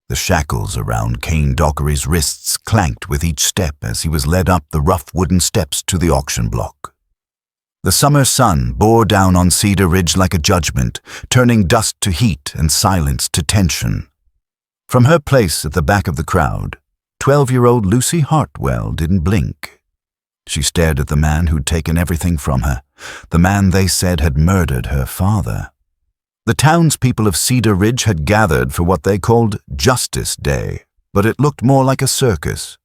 The shackles around Cain Dockery's wrists clanked with each step as he was led up the rough wooden steps to the auction block. The summer sun bore down on Cedar Ridge like a judgment, turning dust to heat and silence to tension. From her place at the back of the crowd, 12-year-old Lucy Hartwell didn't blink. She stared at the man who'd taken everything from her, the man they said had murdered her father. The townspeople of Cedar Ridge had gathered for what they called Justice Day, but it looked more like a circus.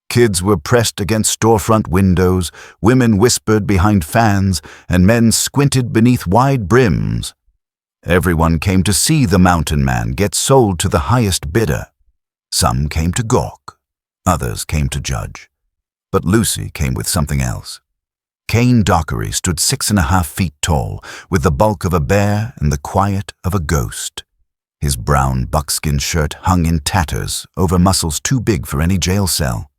Kids were pressed against storefront windows, women whispered behind fans, and men squinted beneath wide brims. Everyone came to see the mountain man get sold to the highest bidder. Some came to gawk, others came to judge. But Lucy came with something else. Cain Dockery stood 6.5 feet tall, with the bulk of a bear and the quiet of a ghost. His brown buckskin shirt hung in tatters over muscles too big for any jail cell.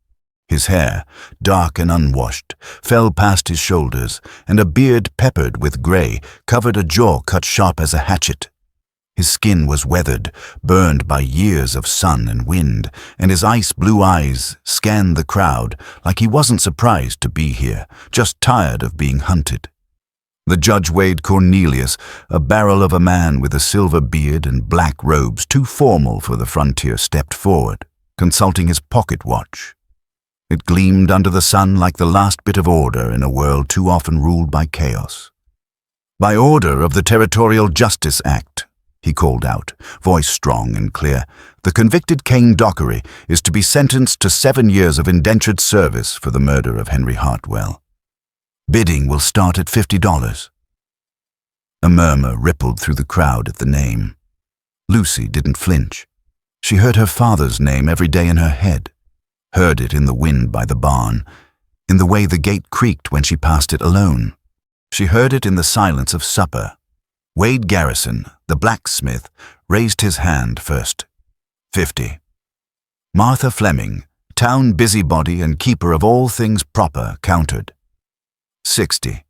His hair, dark and unwashed, fell past his shoulders, and a beard peppered with gray covered a jaw cut sharp as a hatchet. His skin was weathered, burned by years of sun and wind, and his ice-blue eyes scanned the crowd like he wasn't surprised to be here, just tired of being hunted. The judge Wade Cornelius, a barrel of a man with a silver beard and black robes too formal for the frontier, stepped forward, consulting his pocket watch. It gleamed under the sun like the last bit of order in a world too often ruled by chaos. "By order of the Territorial Justice Act," he called out, voice strong and clear, "the convicted Cain Dockery is to be sentenced to 7 years of indentured service for the murder of Henry Hartwell. Bidding will start at $50. A murmur rippled through the crowd at the name. Lucy didn't flinch. She heard her father's name every day in her head, heard it in the wind by the barn, in the way the gate creaked when she passed it alone. She heard it in the silence of supper. Wade Garrison, the blacksmith, raised his hand first. 50. Martha Fleming, town busybody and keeper of all things proper, countered. 60.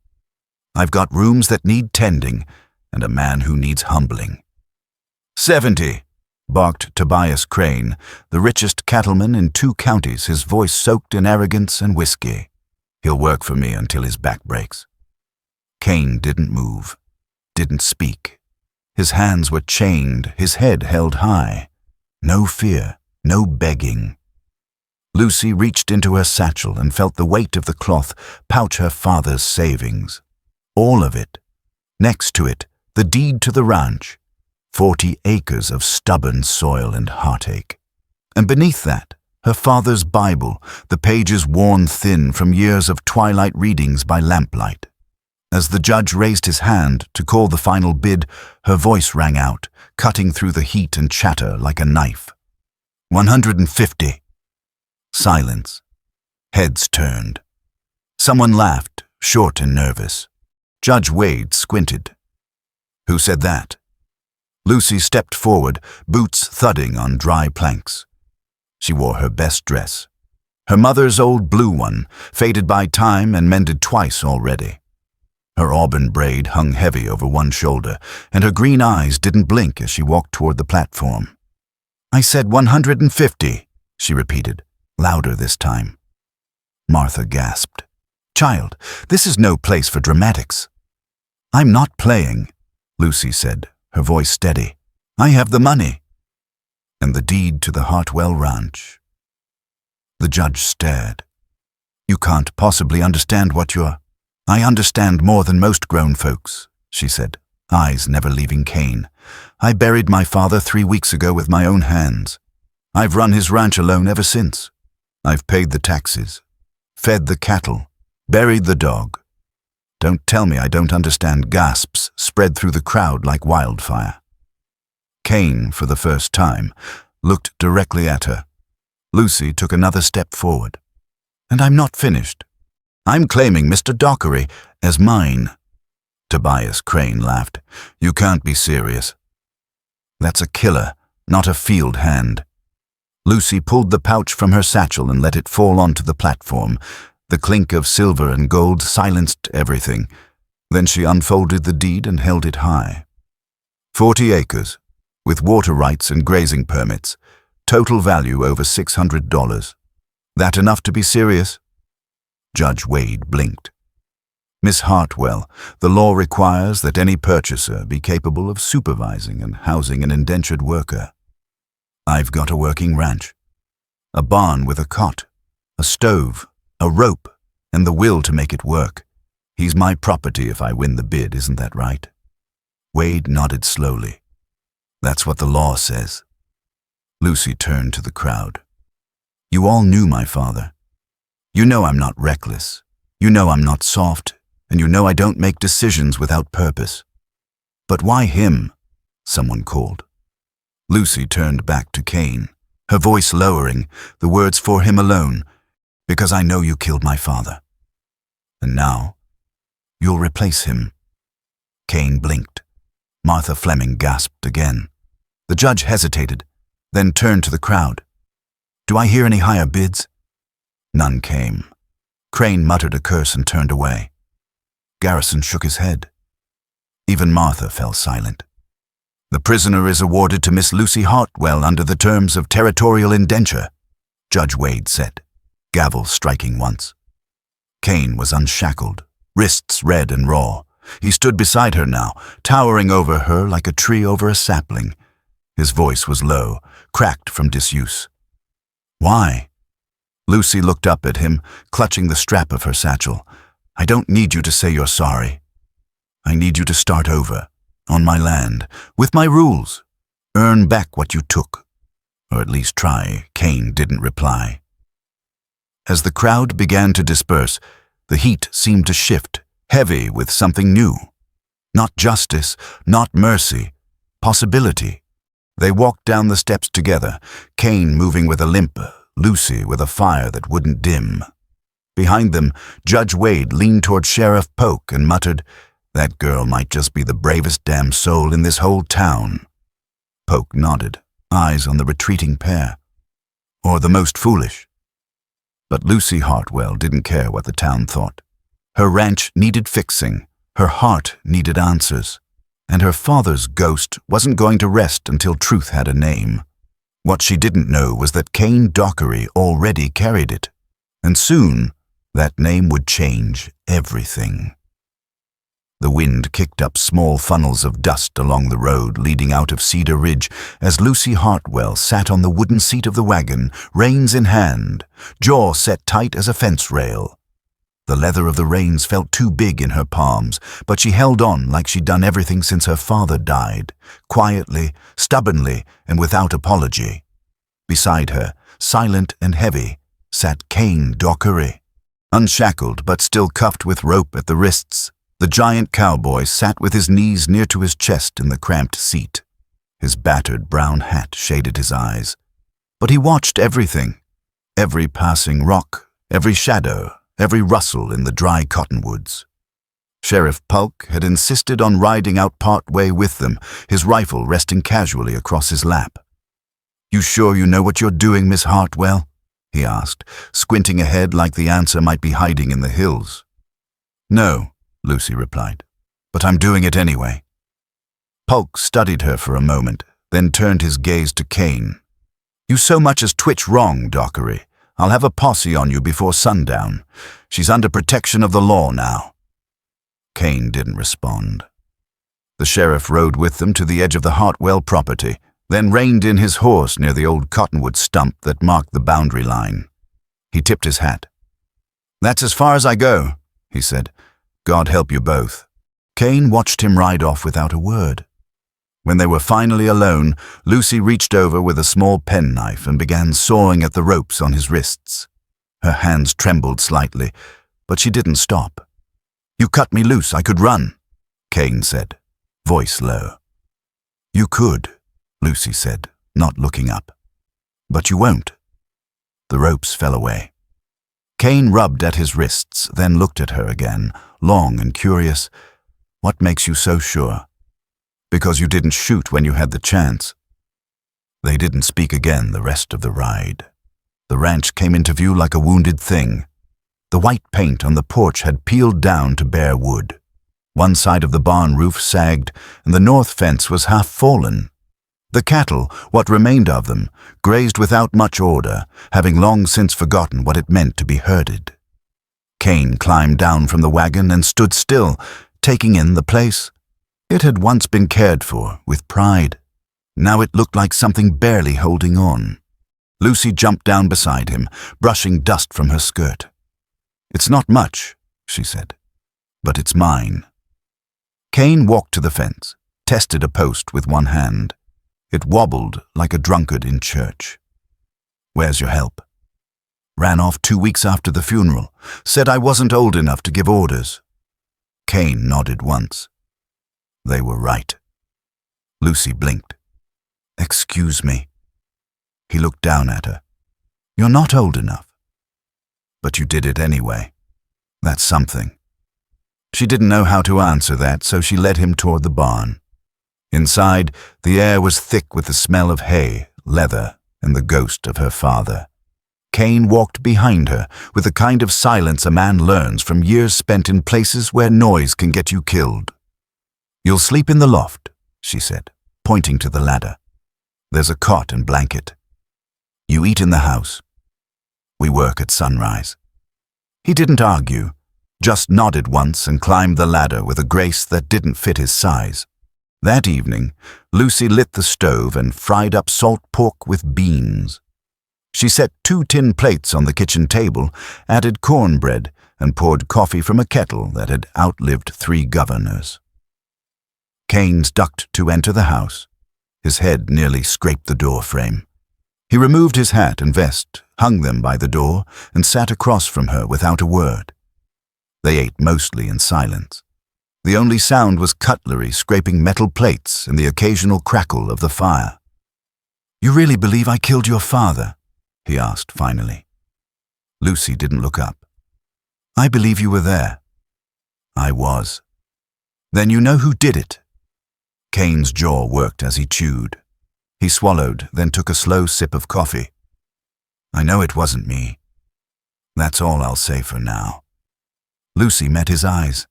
I've got rooms that need tending, and a man who needs humbling. 70. Barked Tobias Crane, the richest cattleman in 2 counties, his voice soaked in arrogance and whiskey. He'll work for me until his back breaks. Cain didn't move, didn't speak. His hands were chained, his head held high. No fear, no begging. Lucy reached into her satchel and felt the weight of the cloth pouch her father's savings. All of it. Next to it, the deed to the ranch. 40 acres of stubborn soil and heartache. And beneath that, her father's Bible, the pages worn thin from years of twilight readings by lamplight. As the judge raised his hand to call the final bid, her voice rang out, cutting through the heat and chatter like a knife. 150. Silence. Heads turned. Someone laughed, short and nervous. Judge Wade squinted. Who said that? Lucy stepped forward, boots thudding on dry planks. She wore her best dress. Her mother's old blue one, faded by time and mended twice already. Her auburn braid hung heavy over one shoulder, and her green eyes didn't blink as she walked toward the platform. I said 150, she repeated, louder this time. Martha gasped. Child, this is no place for dramatics. I'm not playing, Lucy said, her voice steady. I have the money. And the deed to the Hartwell Ranch. The judge stared. You can't possibly understand what you're... I understand more than most grown folks, she said, eyes never leaving Cain. I buried my father 3 weeks ago with my own hands. I've run his ranch alone ever since. I've paid the taxes, fed the cattle, buried the dog. Don't tell me I don't understand. Gasps spread through the crowd like wildfire. Cain, for the first time, looked directly at her. Lucy took another step forward. And I'm not finished. I'm claiming Mr. Dockery as mine. Tobias Crane laughed. You can't be serious. That's a killer, not a field hand. Lucy pulled the pouch from her satchel and let it fall onto the platform. The clink of silver and gold silenced everything. Then she unfolded the deed and held it high. 40 acres, with water rights and grazing permits. Total value over $600. That enough to be serious? Judge Wade blinked. Miss Hartwell, the law requires that any purchaser be capable of supervising and housing an indentured worker. I've got a working ranch, a barn with a cot, a stove, a rope, and the will to make it work. He's my property if I win the bid, isn't that right? Wade nodded slowly. That's what the law says. Lucy turned to the crowd. You all knew my father. You know I'm not reckless. You know I'm not soft, and you know I don't make decisions without purpose. But why him? Someone called. Lucy turned back to Kane, her voice lowering, the words for him alone. Because I know you killed my father. And now, you'll replace him. Kane blinked. Martha Fleming gasped again. The judge hesitated, then turned to the crowd. Do I hear any higher bids? None came. Crane muttered a curse and turned away. Garrison shook his head. Even Martha fell silent. The prisoner is awarded to Miss Lucy Hartwell under the terms of territorial indenture, Judge Wade said, gavel striking once. Kane was unshackled, wrists red and raw. He stood beside her now, towering over her like a tree over a sapling. His voice was low, cracked from disuse. Why? Lucy looked up at him, clutching the strap of her satchel. I don't need you to say you're sorry. I need you to start over, on my land, with my rules. Earn back what you took. Or at least try. Kane didn't reply. As the crowd began to disperse, the heat seemed to shift, heavy with something new. Not justice, not mercy, possibility. They walked down the steps together, Kane moving with a limp, Lucy with a fire that wouldn't dim. Behind them, Judge Wade leaned toward Sheriff Polk and muttered, That girl might just be the bravest damn soul in this whole town. Polk nodded, eyes on the retreating pair. Or the most foolish. But Lucy Hartwell didn't care what the town thought. Her ranch needed fixing, her heart needed answers, and her father's ghost wasn't going to rest until truth had a name. What she didn't know was that Kane Dockery already carried it, and soon that name would change everything. The wind kicked up small funnels of dust along the road leading out of Cedar Ridge as Lucy Hartwell sat on the wooden seat of the wagon, reins in hand, jaw set tight as a fence rail. The leather of the reins felt too big in her palms, but she held on like she'd done everything since her father died, quietly, stubbornly, and without apology. Beside her, silent and heavy, sat Kane Dockery. Unshackled but still cuffed with rope at the wrists, the giant cowboy sat with his knees near to his chest in the cramped seat. His battered brown hat shaded his eyes. But he watched everything, every passing rock, every shadow, every rustle in the dry cottonwoods. Sheriff Polk had insisted on riding out part way with them, his rifle resting casually across his lap. You sure you know what you're doing, Miss Hartwell? He asked, squinting ahead like the answer might be hiding in the hills. No, Lucy replied, but I'm doing it anyway. Polk studied her for a moment, then turned his gaze to Kane. You so much as twitch wrong, Dockery. I'll have a posse on you before sundown. She's under protection of the law now. Kane didn't respond. The sheriff rode with them to the edge of the Hartwell property, then reined in his horse near the old cottonwood stump that marked the boundary line. He tipped his hat. That's as far as I go, he said. God help you both. Kane watched him ride off without a word. When they were finally alone, Lucy reached over with a small penknife and began sawing at the ropes on his wrists. Her hands trembled slightly, but she didn't stop. You cut me loose, I could run, Kane said, voice low. You could, Lucy said, not looking up. But you won't. The ropes fell away. Kane rubbed at his wrists, then looked at her again, long and curious. What makes you so sure? Because you didn't shoot when you had the chance. They didn't speak again the rest of the ride. The ranch came into view like a wounded thing. The white paint on the porch had peeled down to bare wood. One side of the barn roof sagged, and the north fence was half fallen. The cattle, what remained of them, grazed without much order, having long since forgotten what it meant to be herded. Cain climbed down from the wagon and stood still, taking in the place. It had once been cared for, with pride. Now it looked like something barely holding on. Lucy jumped down beside him, brushing dust from her skirt. "It's not much," she said, "but it's mine." Cain walked to the fence, tested a post with one hand. It wobbled like a drunkard in church. "Where's your help?" "Ran off 2 weeks after the funeral. Said I wasn't old enough to give orders." Cain nodded once. They were right. Lucy blinked. "Excuse me." He looked down at her. "You're not old enough." "But you did it anyway. That's something." She didn't know how to answer that, so she led him toward the barn. Inside, the air was thick with the smell of hay, leather, and the ghost of her father. Cain walked behind her with the kind of silence a man learns from years spent in places where noise can get you killed. "You'll sleep in the loft," she said, pointing to the ladder. "There's a cot and blanket. You eat in the house. We work at sunrise." He didn't argue, just nodded once and climbed the ladder with a grace that didn't fit his size. That evening, Lucy lit the stove and fried up salt pork with beans. She set 2 tin plates on the kitchen table, added cornbread, and poured coffee from a kettle that had outlived 3 governors. Cain ducked to enter the house. His head nearly scraped the door frame. He removed his hat and vest, hung them by the door, and sat across from her without a word. They ate mostly in silence. The only sound was cutlery scraping metal plates and the occasional crackle of the fire. "You really believe I killed your father?" he asked finally. Lucy didn't look up. "I believe you were there." "I was." "Then you know who did it?" Cain's jaw worked as he chewed. He swallowed, then took a slow sip of coffee. "I know it wasn't me. That's all I'll say for now." Lucy met his eyes.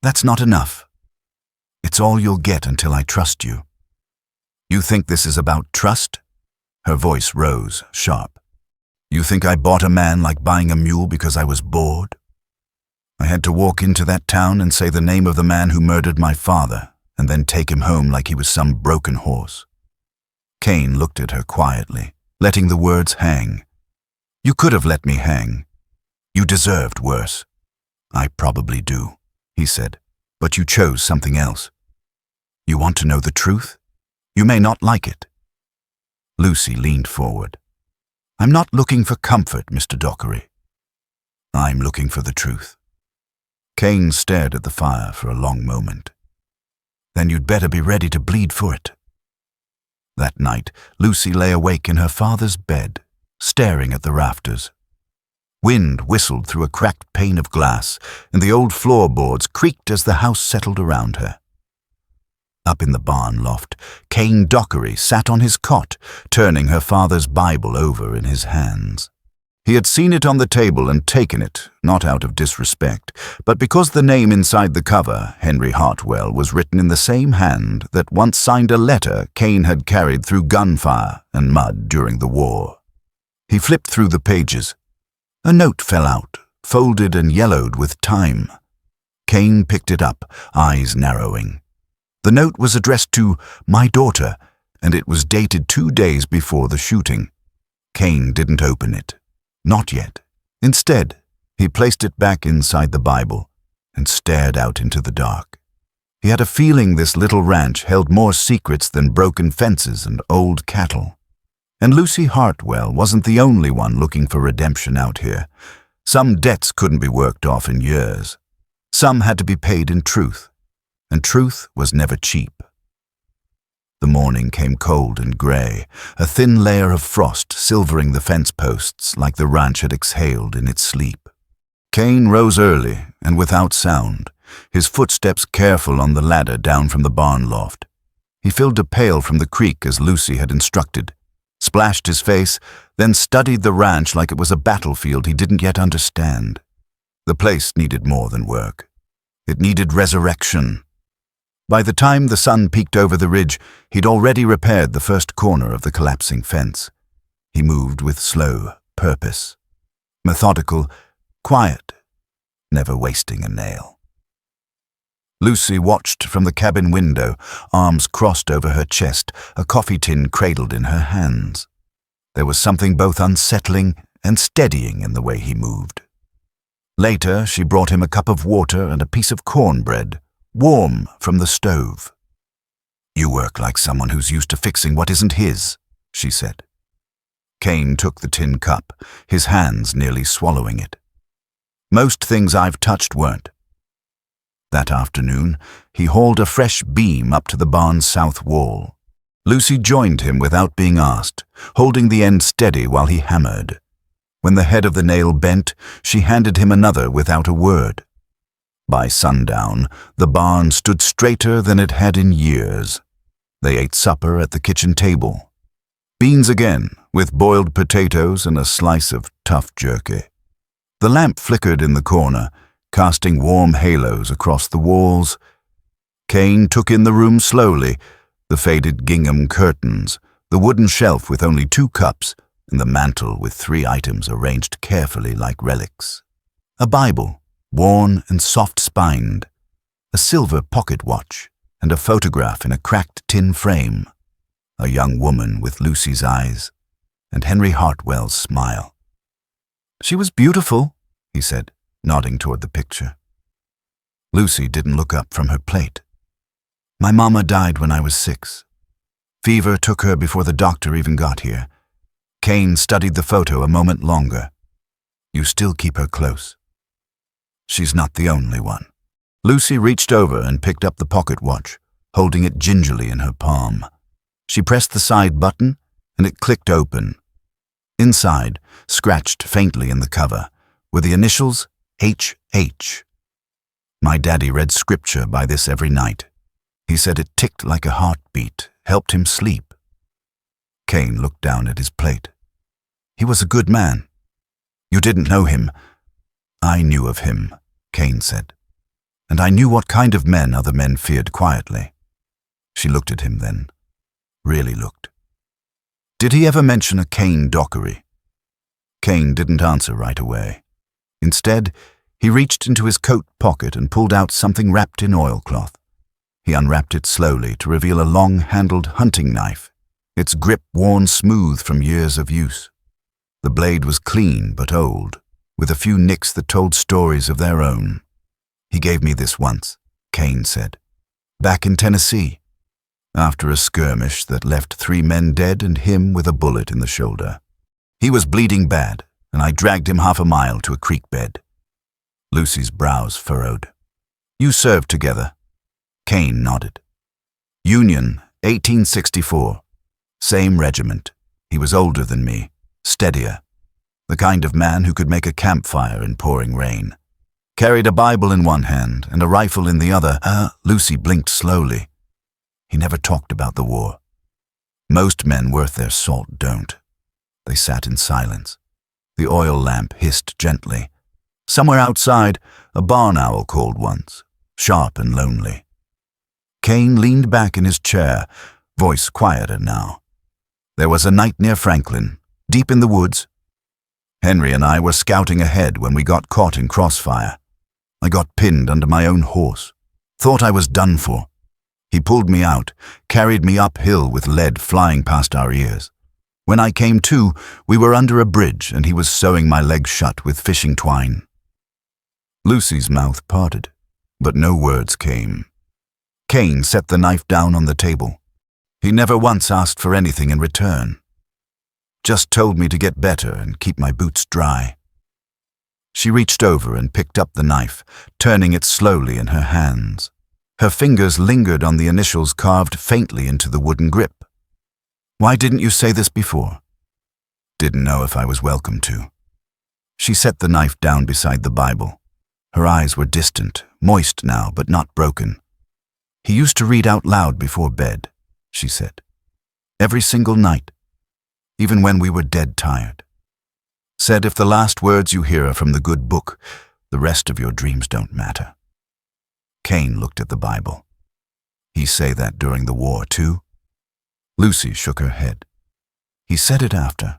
"That's not enough. It's all you'll get until I trust you." "You think this is about trust?" Her voice rose, sharp. "You think I bought a man like buying a mule because I was bored? I had to walk into that town and say the name of the man who murdered my father, and then take him home like he was some broken horse." Cain looked at her quietly, letting the words hang. "You could have let me hang. You deserved worse." "I probably do," he said, "but you chose something else. You want to know the truth? You may not like it." Lucy leaned forward. "I'm not looking for comfort, Mr. Dockery. I'm looking for the truth." Cain stared at the fire for a long moment. "Then you'd better be ready to bleed for it." That night, Lucy lay awake in her father's bed, staring at the rafters. Wind whistled through a cracked pane of glass, and the old floorboards creaked as the house settled around her. Up in the barn loft, Cain Dockery sat on his cot, turning her father's Bible over in his hands. He had seen it on the table and taken it, not out of disrespect, but because the name inside the cover, Henry Hartwell, was written in the same hand that once signed a letter Cain had carried through gunfire and mud during the war. He flipped through the pages. A note fell out, folded and yellowed with time. Cain picked it up, eyes narrowing. The note was addressed to "My daughter," and it was dated 2 days before the shooting. Cain didn't open it. Not yet. Instead, he placed it back inside the Bible and stared out into the dark. He had a feeling this little ranch held more secrets than broken fences and old cattle. And Lucy Hartwell wasn't the only one looking for redemption out here. Some debts couldn't be worked off in years. Some had to be paid in truth, and truth was never cheap. The morning came cold and gray, a thin layer of frost silvering the fence posts like the ranch had exhaled in its sleep. Cain rose early and without sound, his footsteps careful on the ladder down from the barn loft. He filled a pail from the creek as Lucy had instructed, splashed his face, then studied the ranch like it was a battlefield he didn't yet understand. The place needed more than work. It needed resurrection. By the time the sun peeked over the ridge, he'd already repaired the first corner of the collapsing fence. He moved with slow purpose, methodical, quiet, never wasting a nail. Lucy watched from the cabin window, arms crossed over her chest, a coffee tin cradled in her hands. There was something both unsettling and steadying in the way he moved. Later, she brought him a cup of water and a piece of cornbread, warm from the stove. "You work like someone who's used to fixing what isn't his," she said. Kane took the tin cup, his hands nearly swallowing it. "Most things I've touched weren't." That afternoon, he hauled a fresh beam up to the barn's south wall. Lucy joined him without being asked, holding the end steady while he hammered. When the head of the nail bent, she handed him another without a word. By sundown, the barn stood straighter than it had in years. They ate supper at the kitchen table. Beans again, with boiled potatoes and a slice of tough jerky. The lamp flickered in the corner, casting warm halos across the walls. Kane took in the room slowly, the faded gingham curtains, the wooden shelf with only 2 cups, and the mantel with 3 items arranged carefully like relics. A Bible, worn and soft-spined, a silver pocket watch, and a photograph in a cracked tin frame. A young woman with Lucy's eyes, and Henry Hartwell's smile. "She was beautiful," he said, nodding toward the picture. Lucy didn't look up from her plate. "My mama died when I was 6. Fever took her before the doctor even got here." Kane studied the photo a moment longer. "You still keep her close." "She's not the only one." Lucy reached over and picked up the pocket watch, holding it gingerly in her palm. She pressed the side button, and it clicked open. Inside, scratched faintly in the cover, were the initials H.H. My daddy read scripture by this every night. He said it ticked like a heartbeat, helped him sleep. Kane looked down at his plate. "He was a good man." "You didn't know him." "I knew of him," Kane said. "And I knew what kind of men other men feared quietly." She looked at him then. Really looked. "Did he ever mention a Kane Dockery?" Kane didn't answer right away. Instead, he reached into his coat pocket and pulled out something wrapped in oilcloth. He unwrapped it slowly to reveal a long-handled hunting knife, its grip worn smooth from years of use. The blade was clean but old, with a few nicks that told stories of their own. "He gave me this once," Kane said. "Back in Tennessee, after a skirmish that left 3 men dead and him with a bullet in the shoulder. He was bleeding bad, and I dragged him half a mile to a creek bed." Lucy's brows furrowed. "You served together?" Kane nodded. "Union, 1864. Same regiment. He was older than me, steadier. The kind of man who could make a campfire in pouring rain. Carried a Bible in one hand and a rifle in the other." Lucy blinked slowly. "He never talked about the war. Most men worth their salt don't." They sat in silence. The oil lamp hissed gently. Somewhere outside, a barn owl called once, sharp and lonely. Kane leaned back in his chair, voice quieter now. "There was a night near Franklin, deep in the woods. Henry and I were scouting ahead when we got caught in crossfire. I got pinned under my own horse. Thought I was done for. He pulled me out, carried me uphill with lead flying past our ears. When I came to, we were under a bridge and he was sewing my legs shut with fishing twine." Lucy's mouth parted, but no words came. Kane set the knife down on the table. He never once asked for anything in return. Just told me to get better and keep my boots dry. She reached over and picked up the knife, turning it slowly in her hands. Her fingers lingered on the initials carved faintly into the wooden grip. "Why didn't you say this before?" "Didn't know if I was welcome to." She set the knife down beside the Bible. Her eyes were distant, moist now, but not broken. "He used to read out loud before bed," she said. "Every single night, even when we were dead tired. Said if the last words you hear are from the good book, the rest of your dreams don't matter." Kane looked at the Bible. He say that during the war, too? Lucy shook her head. He said it after.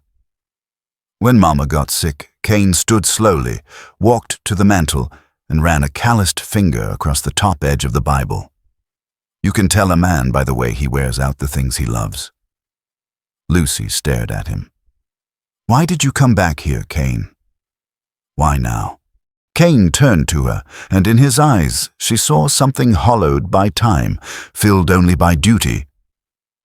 When Mama got sick, Cain stood slowly, walked to the mantel, and ran a calloused finger across the top edge of the Bible. You can tell a man by the way he wears out the things he loves. Lucy stared at him. Why did you come back here, Cain? Why now? Cain turned to her, and in his eyes she saw something hollowed by time, filled only by duty.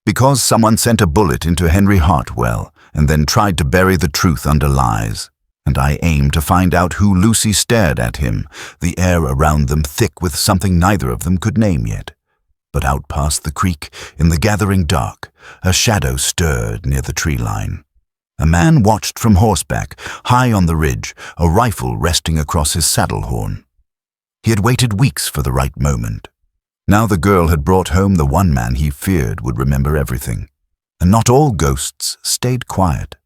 Because someone sent a bullet into Henry Hartwell and then tried to bury the truth under lies, and I aimed to find out who. Lucy stared at him, the air around them thick with something neither of them could name yet. But out past the creek, in the gathering dark, a shadow stirred near the tree line. A man watched from horseback, high on the ridge, a rifle resting across his saddle horn. He had waited weeks for the right moment. Now the girl had brought home the one man he feared would remember everything. And not all ghosts stayed quiet.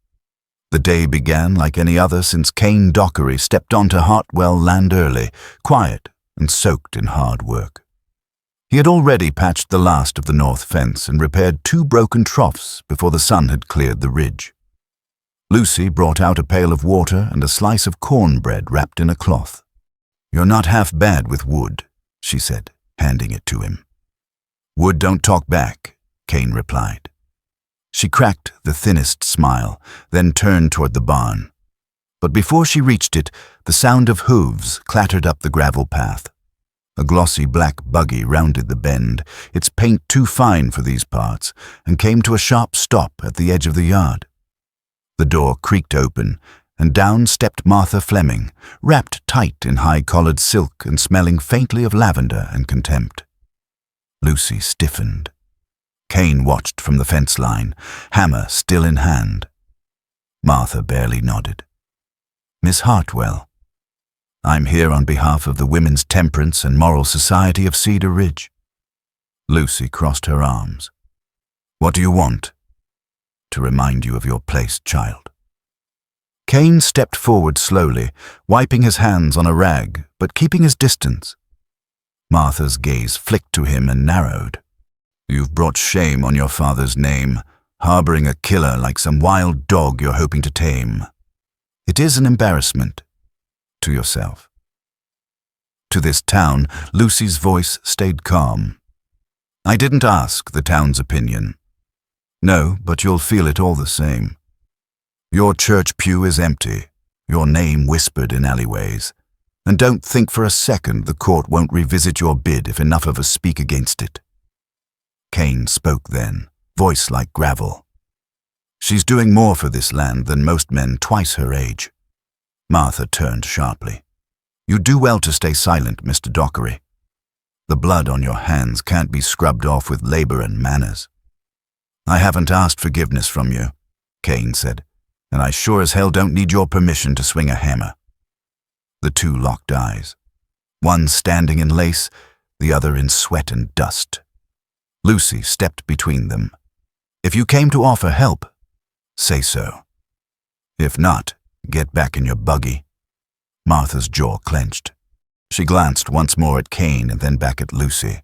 The day began like any other since Cain Dockery stepped onto Hartwell land early, quiet and soaked in hard work. He had already patched the last of the north fence and repaired 2 broken troughs before the sun had cleared the ridge. Lucy brought out a pail of water and a slice of cornbread wrapped in a cloth. You're not half bad with wood, she said, handing it to him. Wood don't talk back, Cain replied. She cracked the thinnest smile, then turned toward the barn. But before she reached it, the sound of hooves clattered up the gravel path. A glossy black buggy rounded the bend, its paint too fine for these parts, and came to a sharp stop at the edge of the yard. The door creaked open, and down stepped Martha Fleming, wrapped tight in high-collared silk and smelling faintly of lavender and contempt. Lucy stiffened. Cain watched from the fence line, hammer still in hand. Martha barely nodded. Miss Hartwell, I'm here on behalf of the Women's Temperance and Moral Society of Cedar Ridge. Lucy crossed her arms. What do you want? To remind you of your place, child. Cain stepped forward slowly, wiping his hands on a rag, but keeping his distance. Martha's gaze flicked to him and narrowed. You've brought shame on your father's name, harboring a killer like some wild dog you're hoping to tame. It is an embarrassment. To yourself. To this town, Lucy's voice stayed calm. I didn't ask the town's opinion. No, but you'll feel it all the same. Your church pew is empty, your name whispered in alleyways, and don't think for a second the court won't revisit your bid if enough of us speak against it. Cain spoke then, voice like gravel. She's doing more for this land than most men twice her age. Martha turned sharply. You do well to stay silent, Mr. Dockery. The blood on your hands can't be scrubbed off with labor and manners. I haven't asked forgiveness from you, Cain said, and I sure as hell don't need your permission to swing a hammer. The two locked eyes, one standing in lace, the other in sweat and dust. Lucy stepped between them. If you came to offer help, say so. If not, get back in your buggy. Martha's jaw clenched. She glanced once more at Cain and then back at Lucy.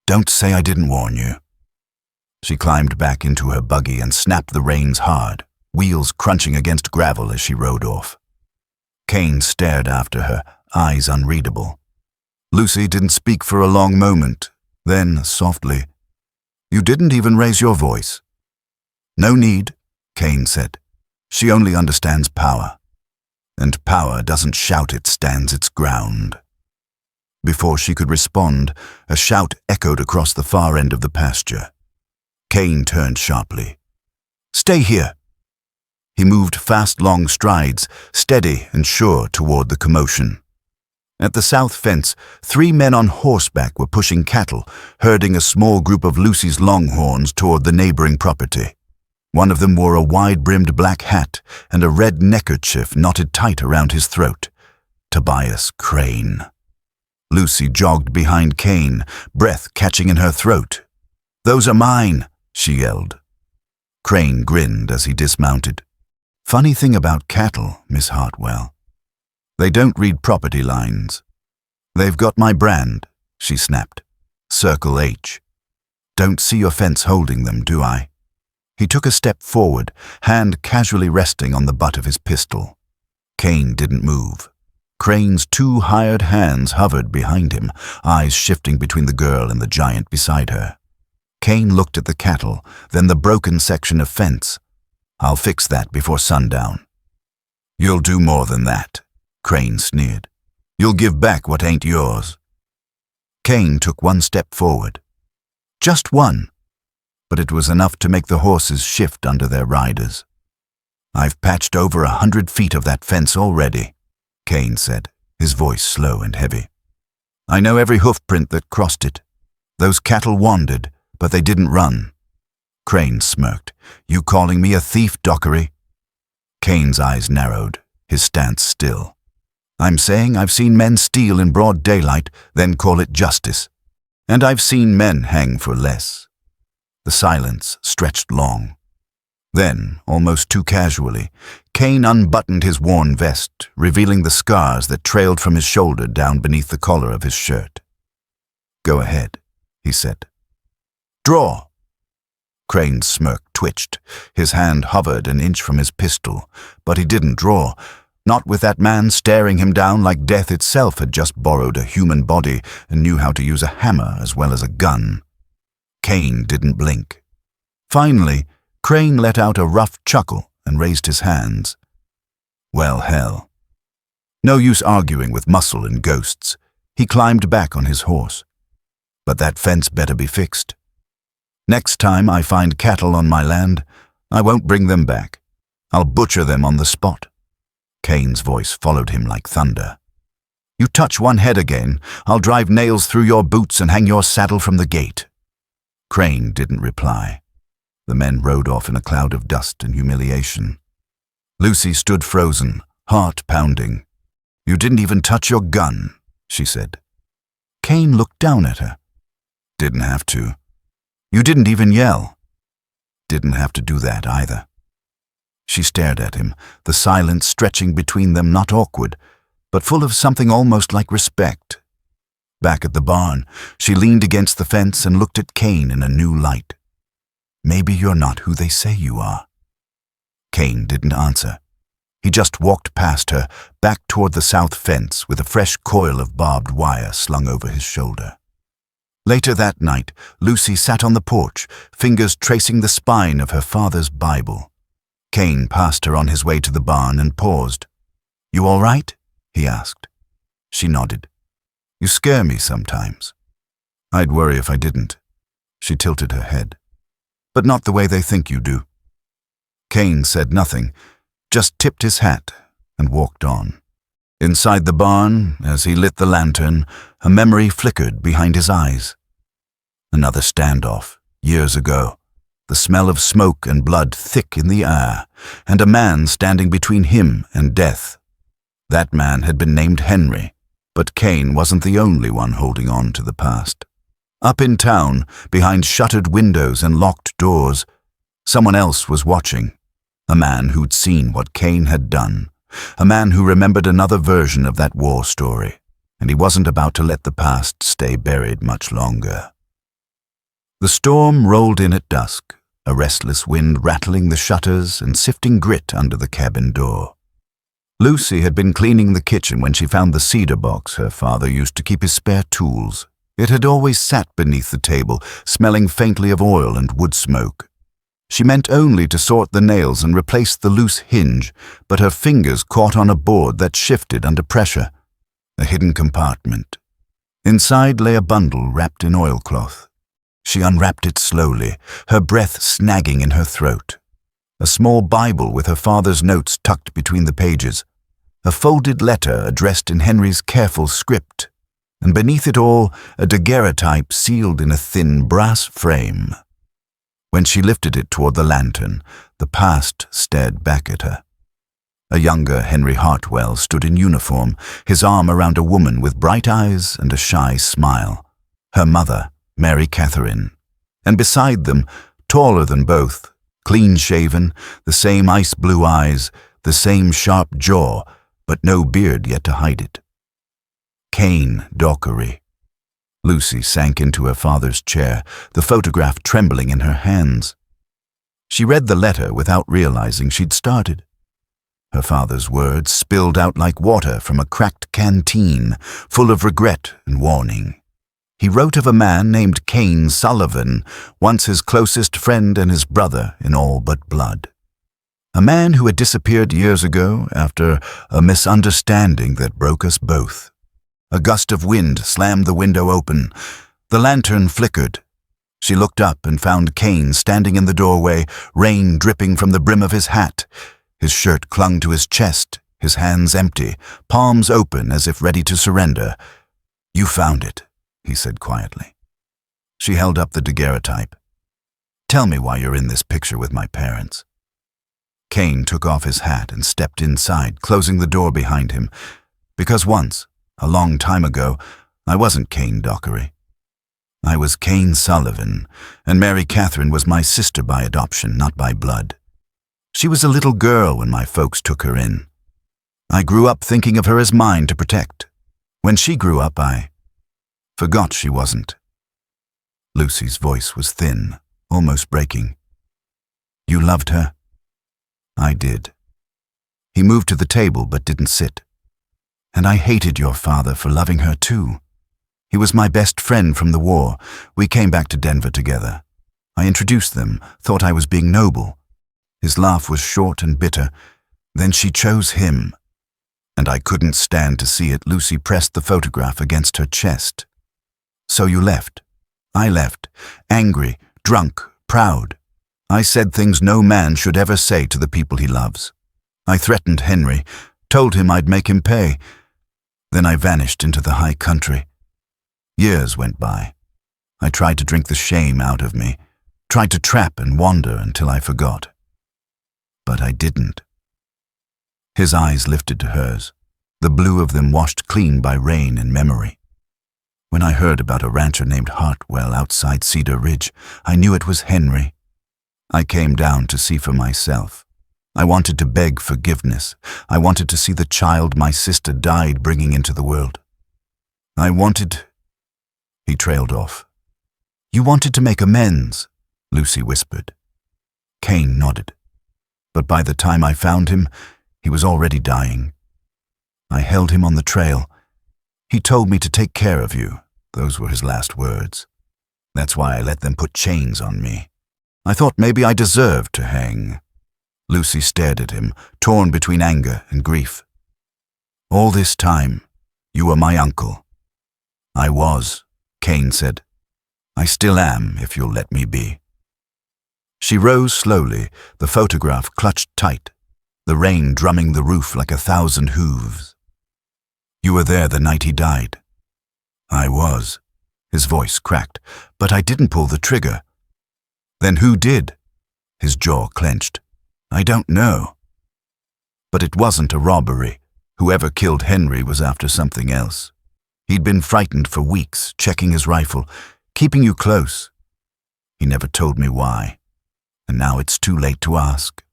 Don't say I didn't warn you. She climbed back into her buggy and snapped the reins hard, wheels crunching against gravel as she rode off. Cain stared after her, eyes unreadable. Lucy didn't speak for a long moment, then, softly, You didn't even raise your voice. No need, Cain said. She only understands power. And power doesn't shout, it stands its ground. Before she could respond, a shout echoed across the far end of the pasture. Cain turned sharply. Stay here. He moved fast, long strides, steady and sure toward the commotion. At the south fence, 3 men on horseback were pushing cattle, herding a small group of Lucy's longhorns toward the neighboring property. One of them wore a wide-brimmed black hat and a red neckerchief knotted tight around his throat. Tobias Crane. Lucy jogged behind Cain, breath catching in her throat. Those are mine, she yelled. Crane grinned as he dismounted. Funny thing about cattle, Miss Hartwell. They don't read property lines. They've got my brand, she snapped. Circle H. don't see your fence holding them, do I?" He took a step forward, hand casually resting on the butt of his pistol. Cain didn't move. Crane's two hired hands hovered behind him, eyes shifting between the girl and the giant beside her. Cain looked at the cattle, then the broken section of fence. "I'll fix that before sundown." "You'll do more than that," Crane sneered. "You'll give back what ain't yours." Cain took one step forward. Just one, but it was enough to make the horses shift under their riders. "I've patched over 100 feet of that fence already," Cain said, his voice slow and heavy. "I know every hoofprint that crossed it. Those cattle wandered, but they didn't run." Crane smirked. "You calling me a thief, Dockery?" Cain's eyes narrowed, his stance still. "I'm saying I've seen men steal in broad daylight, then call it justice. And I've seen men hang for less." The silence stretched long. Then, almost too casually, Cain unbuttoned his worn vest, revealing the scars that trailed from his shoulder down beneath the collar of his shirt. "Go ahead," he said. "Draw." Crane's smirk twitched. His hand hovered an inch from his pistol, but he didn't draw. Not with that man staring him down like death itself had just borrowed a human body and knew how to use a hammer as well as a gun. Cain didn't blink. Finally, Crane let out a rough chuckle and raised his hands. "Well, hell." No use arguing with muscle and ghosts. He climbed back on his horse. "But that fence better be fixed. Next time I find cattle on my land, I won't bring them back. I'll butcher them on the spot." Cain's voice followed him like thunder. "You touch one head again, I'll drive nails through your boots and hang your saddle from the gate." Crane didn't reply. The men rode off in a cloud of dust and humiliation. Lucy stood frozen, heart pounding. "You didn't even touch your gun," she said. Cain looked down at her. "Didn't have to." "You didn't even yell." "Didn't have to do that either." She stared at him, the silence stretching between them not awkward, but full of something almost like respect. Back at the barn, she leaned against the fence and looked at Cain in a new light. "Maybe you're not who they say you are." Cain didn't answer. He just walked past her, back toward the south fence with a fresh coil of barbed wire slung over his shoulder. Later that night, Lucy sat on the porch, fingers tracing the spine of her father's Bible. Cain passed her on his way to the barn and paused. "You all right?" he asked. She nodded. "You scare me sometimes." "I'd worry if I didn't." She tilted her head. "But not the way they think you do." Cain said nothing, just tipped his hat and walked on. Inside the barn, as he lit the lantern, a memory flickered behind his eyes. Another standoff, years ago. The smell of smoke and blood thick in the air, and a man standing between him and death. That man had been named Henry, but Cain wasn't the only one holding on to the past. Up in town, behind shuttered windows and locked doors, someone else was watching. A man who'd seen what Cain had done. A man who remembered another version of that war story, and he wasn't about to let the past stay buried much longer. The storm rolled in at dusk, a restless wind rattling the shutters and sifting grit under the cabin door. Lucy had been cleaning the kitchen when she found the cedar box her father used to keep his spare tools. It had always sat beneath the table, smelling faintly of oil and wood smoke. She meant only to sort the nails and replace the loose hinge, but her fingers caught on a board that shifted under pressure. A hidden compartment. Inside lay a bundle wrapped in oilcloth. She unwrapped it slowly, her breath snagging in her throat. A small Bible with her father's notes tucked between the pages. A folded letter addressed in Henry's careful script, and beneath it all, a daguerreotype sealed in a thin brass frame. When she lifted it toward the lantern, the past stared back at her. A younger Henry Hartwell stood in uniform, his arm around a woman with bright eyes and a shy smile. Her mother, Mary Catherine. And beside them, taller than both, clean-shaven, the same ice-blue eyes, the same sharp jaw, but no beard yet to hide it. Cain Dockery. Lucy sank into her father's chair, the photograph trembling in her hands. She read the letter without realizing she'd started. Her father's words spilled out like water from a cracked canteen, full of regret and warning. He wrote of a man named Cain Sullivan, once his closest friend and his brother in all but blood. A man who had disappeared years ago after a misunderstanding that broke us both. A gust of wind slammed the window open. The lantern flickered. She looked up and found Cain standing in the doorway, rain dripping from the brim of his hat. His shirt clung to his chest, his hands empty, palms open as if ready to surrender. "You found it," he said quietly. She held up the daguerreotype. "Tell me why you're in this picture with my parents." Cain took off his hat and stepped inside, closing the door behind him. Because once, a long time ago, I wasn't Cain Dockery. I was Cain Sullivan, and Mary Catherine was my sister by adoption, not by blood. She was a little girl when my folks took her in. I grew up thinking of her as mine to protect. When she grew up, I forgot she wasn't. Lucy's voice was thin, almost breaking. "You loved her?" "I did." He moved to the table but didn't sit. "And I hated your father for loving her too. He was my best friend from the war. We came back to Denver together. I introduced them, thought I was being noble. His laugh was short and bitter. Then she chose him. And I couldn't stand to see it." Lucy pressed the photograph against her chest. "So you left." "I left, angry, drunk, proud. I said things no man should ever say to the people he loves. I threatened Henry, told him I'd make him pay. Then I vanished into the high country. Years went by. I tried to drink the shame out of me, tried to trap and wander until I forgot. But I didn't." His eyes lifted to hers, the blue of them washed clean by rain and memory. "When I heard about a rancher named Hartwell outside Cedar Ridge, I knew it was Henry. I came down to see for myself. I wanted to beg forgiveness. I wanted to see the child my sister died bringing into the world. I wanted—" He trailed off. "You wanted to make amends," Lucy whispered. Cain nodded. "But by the time I found him, he was already dying. I held him on the trail. He told me to take care of you. Those were his last words. That's why I let them put chains on me. I thought maybe I deserved to hang." Lucy stared at him, torn between anger and grief. "All this time, you were my uncle." "I was," Cain said. "I still am, if you'll let me be." She rose slowly, the photograph clutched tight, the rain drumming the roof like 1,000 hooves. "You were there the night he died." "I was." His voice cracked. "But I didn't pull the trigger." "Then who did?" His jaw clenched. "I don't know." "But it wasn't a robbery. Whoever killed Henry was after something else. He'd been frightened for weeks, checking his rifle, keeping you close. He never told me why, and now it's too late to ask."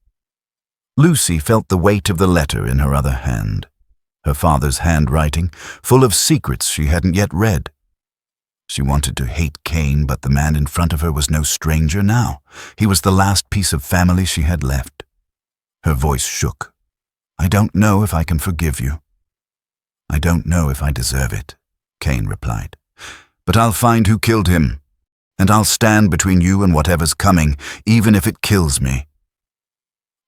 Lucy felt the weight of the letter in her other hand, her father's handwriting, full of secrets she hadn't yet read. She wanted to hate Cain, but the man in front of her was no stranger now. He was the last piece of family she had left. Her voice shook. "I don't know if I can forgive you." "I don't know if I deserve it," Cain replied. "But I'll find who killed him, and I'll stand between you and whatever's coming, even if it kills me."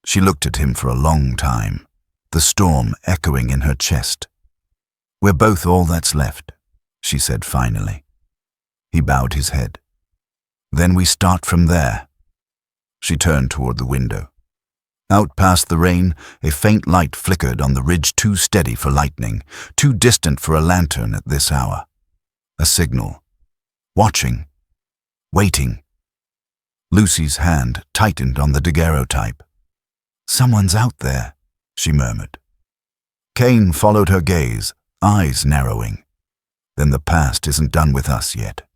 She looked at him for a long time, the storm echoing in her chest. "We're both all that's left," she said finally. He bowed his head. "Then we start from there." She turned toward the window. Out past the rain, a faint light flickered on the ridge too steady for lightning, too distant for a lantern at this hour. A signal. Watching. Waiting. Lucy's hand tightened on the daguerreotype. "Someone's out there," she murmured. Cain followed her gaze, eyes narrowing. "Then the past isn't done with us yet."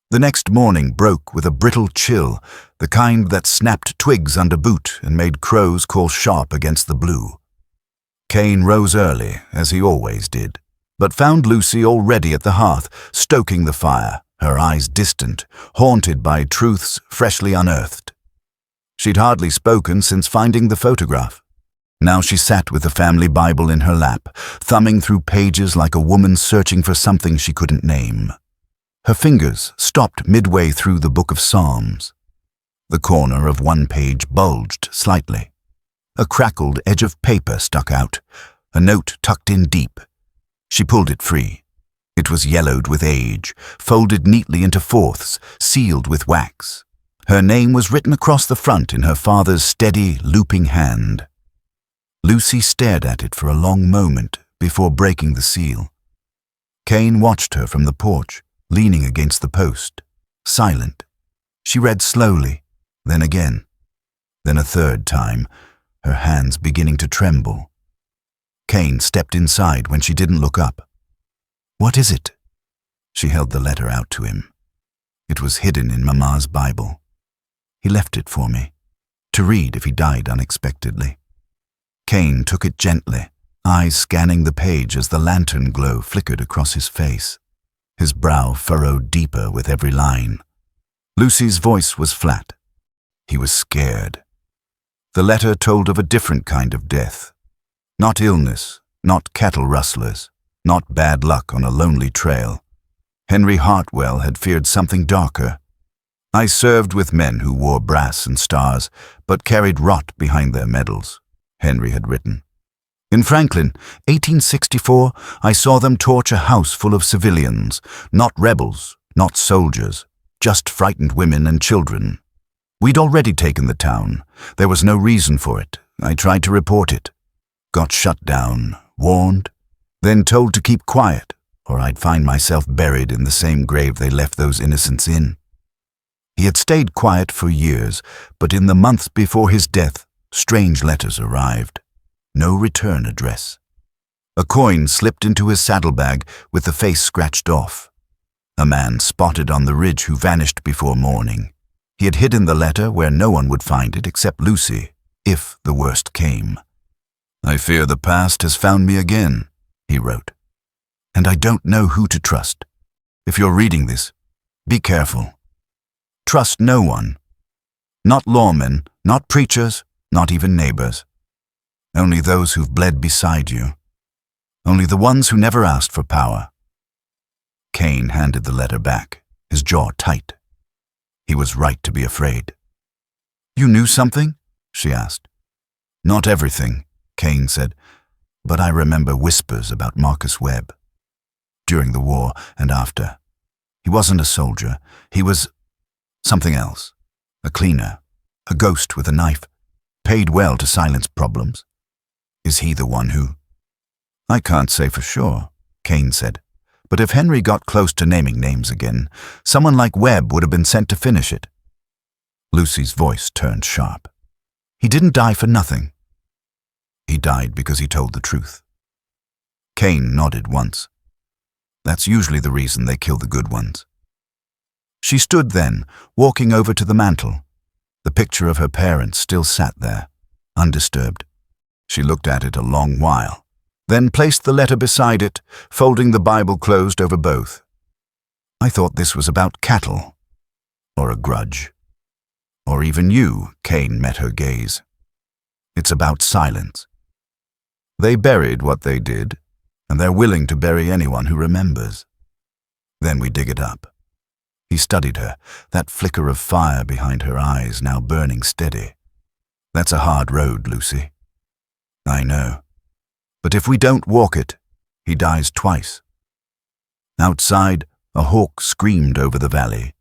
The next morning broke with a brittle chill, the kind that snapped twigs under boot and made crows call sharp against the blue. Cain rose early, as he always did, but found Lucy already at the hearth, stoking the fire, her eyes distant, haunted by truths freshly unearthed. She'd hardly spoken since finding the photograph. Now she sat with the family Bible in her lap, thumbing through pages like a woman searching for something she couldn't name. Her fingers stopped midway through the book of Psalms. The corner of one page bulged slightly. A crackled edge of paper stuck out, a note tucked in deep. She pulled it free. It was yellowed with age, folded neatly into fourths, sealed with wax. Her name was written across the front in her father's steady, looping hand. Lucy stared at it for a long moment before breaking the seal. Cain watched her from the porch, leaning against the post, silent. She read slowly, then again, then a third time, her hands beginning to tremble. Cain stepped inside when she didn't look up. "What is it?" She held the letter out to him. It was hidden in Mama's Bible. "He left it for me, to read if he died unexpectedly." Cain took it gently, eyes scanning the page as the lantern glow flickered across his face. His brow furrowed deeper with every line. Lucy's voice was flat. He was scared. The letter told of a different kind of death. Not illness, not cattle rustlers, not bad luck on a lonely trail. Henry Hartwell had feared something darker. "I served with men who wore brass and stars, but carried rot behind their medals," Henry had written. "In Franklin, 1864, I saw them torch a house full of civilians, not rebels, not soldiers, just frightened women and children. We'd already taken the town. There was no reason for it. I tried to report it. Got shut down, warned, then told to keep quiet, or I'd find myself buried in the same grave they left those innocents in." He had stayed quiet for years, but in the months before his death, strange letters arrived. No return address. A coin slipped into his saddlebag with the face scratched off. A man spotted on the ridge who vanished before morning. He had hidden the letter where no one would find it except Lucy, if the worst came. "I fear the past has found me again," he wrote. "And I don't know who to trust. If you're reading this, be careful. Trust no one. Not lawmen, not preachers, not even neighbors. Only those who've bled beside you. Only the ones who never asked for power." Cain handed the letter back, his jaw tight. He was right to be afraid. "You knew something?" she asked. "Not everything," Cain said, "but I remember whispers about Marcus Webb. During the war and after. He wasn't a soldier. He was something else. A cleaner, a ghost with a knife, paid well to silence problems. Is he the one who—" "I can't say for sure," Cain said, "but if Henry got close to naming names again, someone like Webb would have been sent to finish it." Lucy's voice turned sharp. "He didn't die for nothing. He died because he told the truth." Cain nodded once. "That's usually the reason they kill the good ones." She stood then, walking over to the mantel. The picture of her parents still sat there, undisturbed. She looked at it a long while, then placed the letter beside it, folding the Bible closed over both. "I thought this was about cattle, or a grudge. Or even you," Cain met her gaze. "It's about silence. They buried what they did, and they're willing to bury anyone who remembers. Then we dig it up." He studied her, that flicker of fire behind her eyes now burning steady. "That's a hard road, Lucy." "I know. But if we don't walk it, he dies twice." Outside, a hawk screamed over the valley.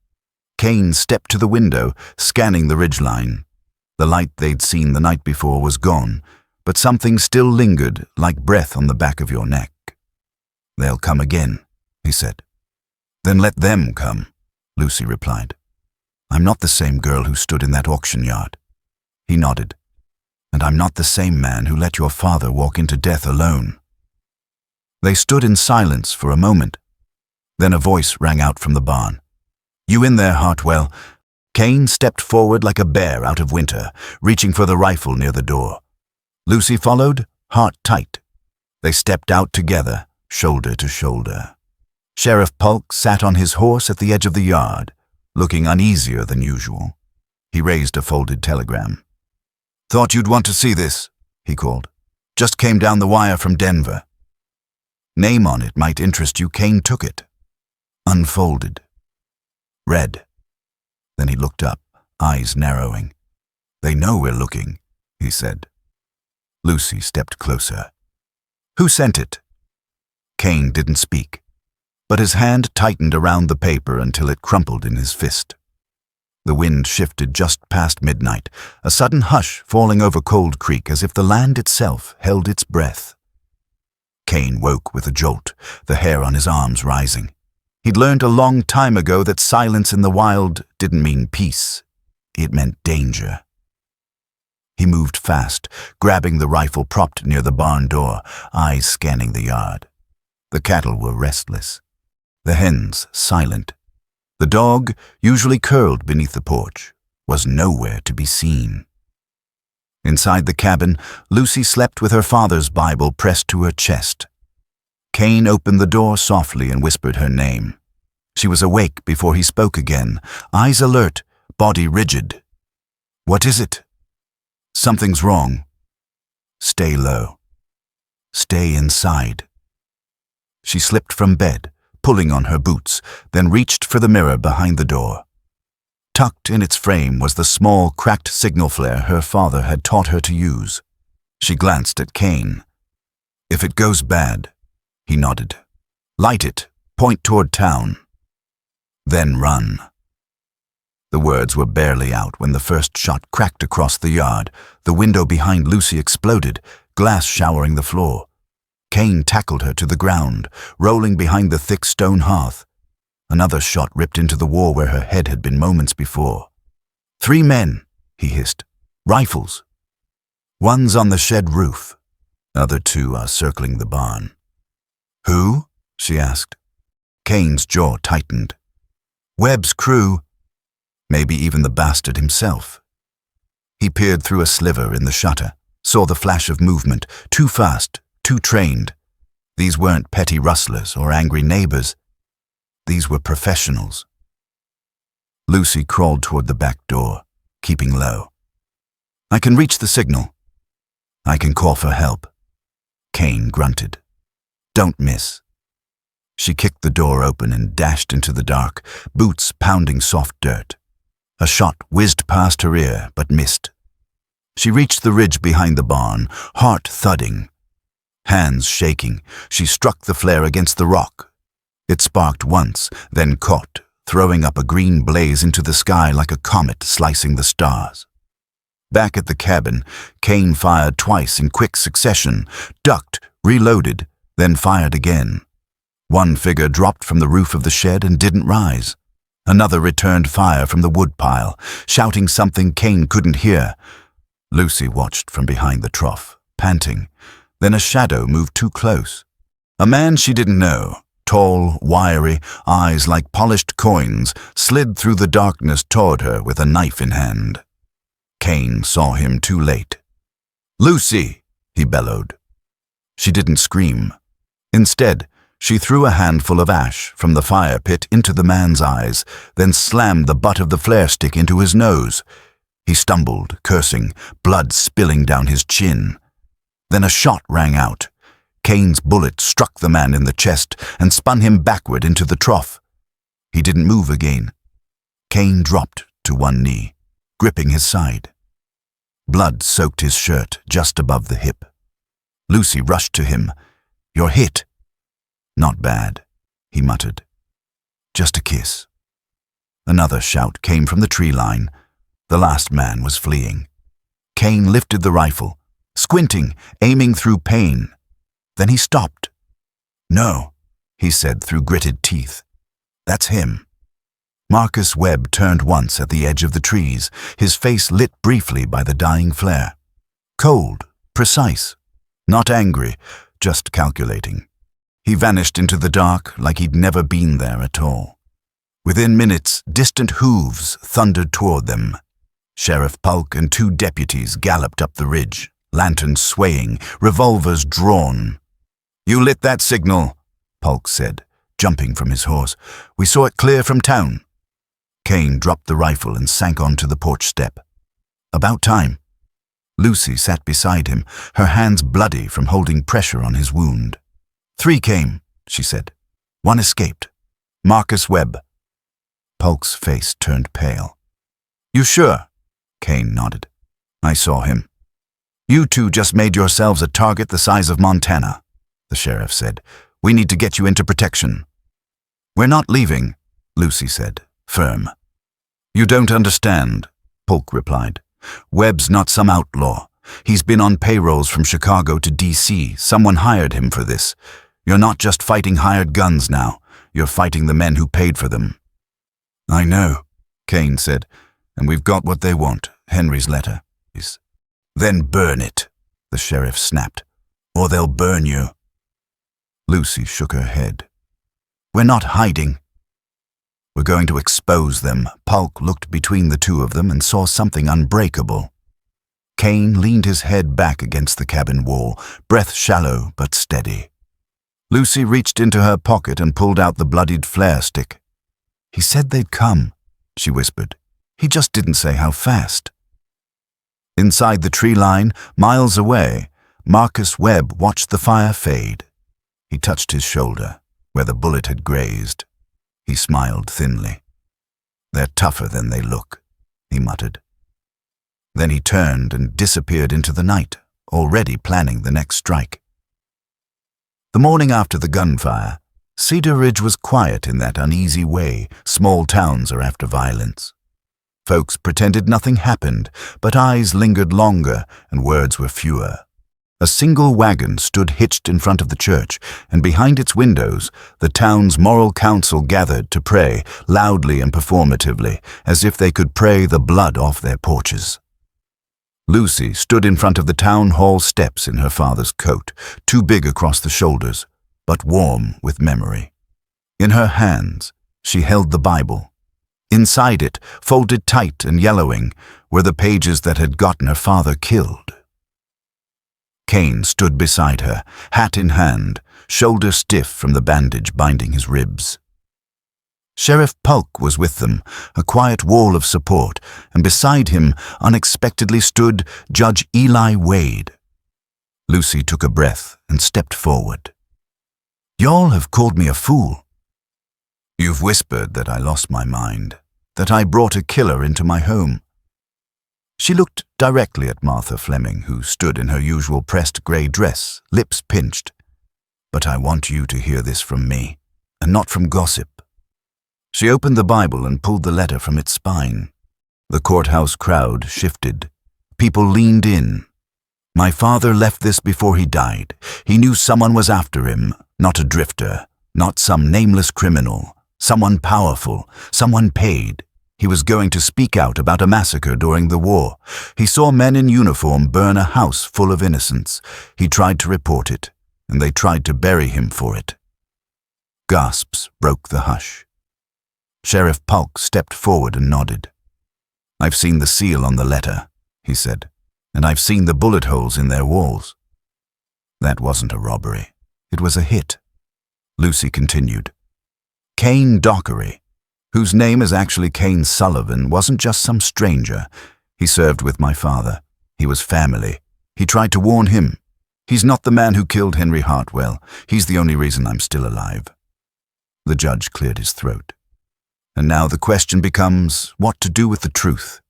Cain stepped to the window, scanning the ridgeline. The light they'd seen the night before was gone, but something still lingered like breath on the back of your neck. "They'll come again," he said. "Then let them come," Lucy replied. "I'm not the same girl who stood in that auction yard." He nodded. "And I'm not the same man who let your father walk into death alone." They stood in silence for a moment. Then a voice rang out from the barn. "You in there, Hartwell?" Cain stepped forward like a bear out of winter, reaching for the rifle near the door. Lucy followed, heart tight. They stepped out together, shoulder to shoulder. Sheriff Polk sat on his horse at the edge of the yard, looking uneasier than usual. He raised a folded telegram. "Thought you'd want to see this," he called. "Just came down the wire from Denver." Name on it might interest you. Kane took it. Unfolded. Read. Then he looked up, eyes narrowing. "They know we're looking," he said. Lucy stepped closer. "Who sent it?" Kane didn't speak, but his hand tightened around the paper until it crumpled in his fist. The wind shifted just past midnight, a sudden hush falling over Cold Creek as if the land itself held its breath. Kane woke with a jolt, the hair on his arms rising. He'd learned a long time ago that silence in the wild didn't mean peace. It meant danger. He moved fast, grabbing the rifle propped near the barn door, eyes scanning the yard. The cattle were restless. The hens silent. The dog, usually curled beneath the porch, was nowhere to be seen. Inside the cabin, Lucy slept with her father's Bible pressed to her chest. Kane opened the door softly and whispered her name. She was awake before he spoke again, eyes alert, body rigid. "What is it?" "Something's wrong." "Stay low. Stay inside." She slipped from bed, pulling on her boots, then reached for the mirror behind the door. Tucked in its frame was the small, cracked signal flare her father had taught her to use. She glanced at Kane. "If it goes bad," he nodded. "Light it, point toward town. Then run." The words were barely out when the first shot cracked across the yard. The window behind Lucy exploded, glass showering the floor. Kane tackled her to the ground, rolling behind the thick stone hearth. Another shot ripped into the wall where her head had been moments before. "3 men," he hissed. "Rifles. One's on the shed roof. Other 2 are circling the barn." "Who?" she asked. Kane's jaw tightened. "Webb's crew. Maybe even the bastard himself." He peered through a sliver in the shutter, saw the flash of movement, too fast, too trained. These weren't petty rustlers or angry neighbors. These were professionals. Lucy crawled toward the back door, keeping low. "I can reach the signal." "I can call for help." Kane grunted. "Don't miss." She kicked the door open and dashed into the dark, boots pounding soft dirt. A shot whizzed past her ear, but missed. She reached the ridge behind the barn, heart thudding. Hands shaking, she struck the flare against the rock. It sparked once, then caught, throwing up a green blaze into the sky like a comet slicing the stars. Back at the cabin, Kane fired twice in quick succession, ducked, reloaded, then fired again. One figure dropped from the roof of the shed and didn't rise. Another returned fire from the woodpile, shouting something Kane couldn't hear. Lucy watched from behind the trough, panting. Then a shadow moved too close. A man she didn't know, tall, wiry, eyes like polished coins, slid through the darkness toward her with a knife in hand. Kane saw him too late. "Lucy!" he bellowed. She didn't scream. Instead, she threw a handful of ash from the fire pit into the man's eyes, then slammed the butt of the flare stick into his nose. He stumbled, cursing, blood spilling down his chin. Then a shot rang out. Kane's bullet struck the man in the chest and spun him backward into the trough. He didn't move again. Kane dropped to one knee, gripping his side. Blood soaked his shirt just above the hip. Lucy rushed to him. "You're hit." "Not bad," he muttered. "Just a kiss." Another shout came from the tree line. The last man was fleeing. Kane lifted the rifle, squinting, aiming through pain. Then he stopped. "No," he said through gritted teeth. "That's him." Marcus Webb turned once at the edge of the trees, his face lit briefly by the dying flare. Cold, precise, not angry, just calculating. He vanished into the dark like he'd never been there at all. Within minutes, distant hooves thundered toward them. Sheriff Polk and 2 deputies galloped up the ridge, lanterns swaying, revolvers drawn. "You lit that signal," Polk said, jumping from his horse. "We saw it clear from town." Kane dropped the rifle and sank onto the porch step. "About time." Lucy sat beside him, her hands bloody from holding pressure on his wound. "3 came," she said. "1 escaped. Marcus Webb." Polk's face turned pale. "You sure?" Kane nodded. "I saw him." "You two just made yourselves a target the size of Montana," the sheriff said. "We need to get you into protection." "We're not leaving," Lucy said, firm. "You don't understand," Polk replied. "Webb's not some outlaw. He's been on payrolls from Chicago to D.C. Someone hired him for this. You're not just fighting hired guns now. You're fighting the men who paid for them." "I know," Kane said, "and we've got what they want, Henry's letter. "Then burn it," the sheriff snapped, "or they'll burn you." Lucy shook her head. "We're not hiding." "We're going to expose them." Polk looked between the two of them and saw something unbreakable. Kane leaned his head back against the cabin wall, breath shallow but steady. Lucy reached into her pocket and pulled out the bloodied flare stick. "He said they'd come," she whispered. "He just didn't say how fast." Inside the tree line, miles away, Marcus Webb watched the fire fade. He touched his shoulder, where the bullet had grazed. He smiled thinly. "They're tougher than they look," he muttered. Then he turned and disappeared into the night, already planning the next strike. The morning after the gunfire, Cedar Ridge was quiet in that uneasy way small towns are after violence. Folks pretended nothing happened, but eyes lingered longer and words were fewer. A single wagon stood hitched in front of the church, and behind its windows, the town's moral council gathered to pray, loudly and performatively, as if they could pray the blood off their porches. Lucy stood in front of the town hall steps in her father's coat, too big across the shoulders, but warm with memory. In her hands, she held the Bible. Inside it, folded tight and yellowing, were the pages that had gotten her father killed. Kane stood beside her, hat in hand, shoulder stiff from the bandage binding his ribs. Sheriff Polk was with them, a quiet wall of support, and beside him unexpectedly stood Judge Eli Wade. Lucy took a breath and stepped forward. "Y'all have called me a fool. You've whispered that I lost my mind, that I brought a killer into my home." She looked directly at Martha Fleming, who stood in her usual pressed grey dress, lips pinched. "But I want you to hear this from me, and not from gossip." She opened the Bible and pulled the letter from its spine. The courthouse crowd shifted. People leaned in. "My father left this before he died. He knew someone was after him, not a drifter, not some nameless criminal. Someone powerful, someone paid. He was going to speak out about a massacre during the war. He saw men in uniform burn a house full of innocents. He tried to report it, and they tried to bury him for it." Gasps broke the hush. Sheriff Polk stepped forward and nodded. "I've seen the seal on the letter," he said, "and I've seen the bullet holes in their walls." "That wasn't a robbery. It was a hit," Lucy continued. "Kane Dockery, whose name is actually Kane Sullivan, wasn't just some stranger. He served with my father. He was family. He tried to warn him. He's not the man who killed Henry Hartwell. He's the only reason I'm still alive." The judge cleared his throat. "And now the question becomes what to do with the truth."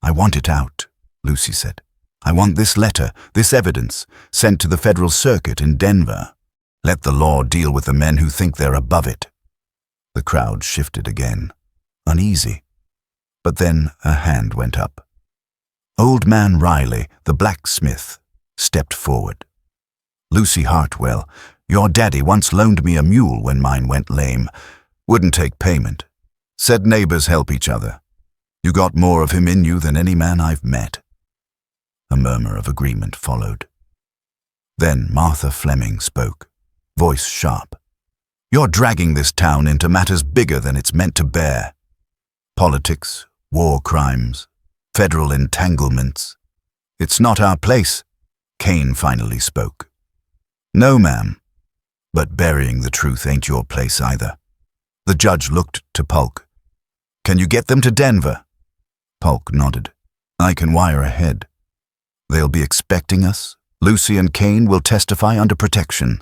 "I want it out," Lucy said. "I want this letter, this evidence, sent to the Federal Circuit in Denver. Let the law deal with the men who think they're above it." The crowd shifted again, uneasy. But then a hand went up. Old Man Riley, the blacksmith, stepped forward. "Lucy Hartwell, your daddy once loaned me a mule when mine went lame. Wouldn't take payment. Said neighbors help each other. You got more of him in you than any man I've met." A murmur of agreement followed. Then Martha Fleming spoke, voice sharp. "You're dragging this town into matters bigger than it's meant to bear. Politics, war crimes, federal entanglements. It's not our place," Kane finally spoke. "No, ma'am. But burying the truth ain't your place either. The judge looked to Polk. Can you get them to Denver? Polk nodded. I can wire ahead. They'll be expecting us. Lucy and Kane will testify under protection.